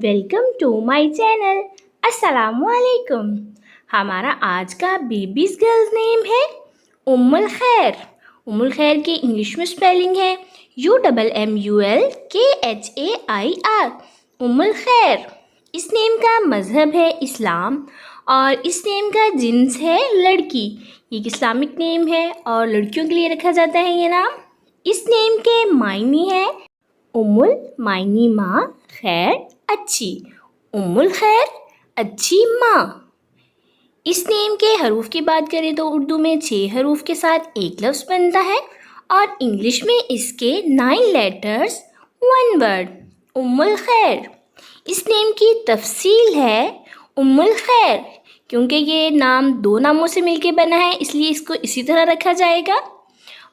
Welcome to my channel. अस्सलामुअलैकुम। हमारा आज का बेबीज गर्ल्स नेम है उम्मुल खैर। उम्मुल खैर की इंग्लिश में स्पेलिंग है UMMULKHAIR। उम्मुल खैर। इस नेम का मज़हब है इस्लाम और इस नेम का जिन्स है लड़की। ये एक इस्लामिक नेम है और लड़कियों के लिए रखा जाता है ये नाम। इस नेम के मायने है उम्मुल मायनी माँ, खैर अच्छी। उम्मुल खैर अच्छी माँ। इस नेम के हरूफ की बात करें तो उर्दू में 6 हरूफ के साथ एक लफ्ज़ बनता है और इंग्लिश में इसके 9 लेटर्स 1 वर्ड उम्मुल खैर। इस नेम की तफसील है उम्मुल खैर क्योंकि ये नाम 2 नामों से मिलके बना है इसलिए इसको इसी तरह रखा जाएगा।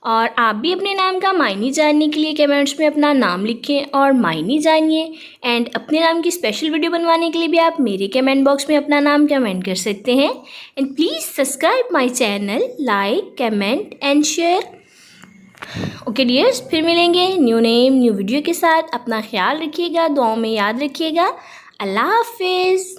और आप भी अपने नाम का मायने जानने के लिए कमेंट्स में अपना नाम लिखें और मायने जानिए। एंड अपने नाम की स्पेशल वीडियो बनवाने के लिए भी आप मेरे कमेंट बॉक्स में अपना नाम कमेंट कर सकते हैं। And please subscribe my channel, like, comment and share. Okay dears, फिर मिलेंगे न्यू नेम न्यू वीडियो के साथ। अपना ख्याल रखिएगा, दुआओं में याद रखिएगा। अल्लाह हाफिज़।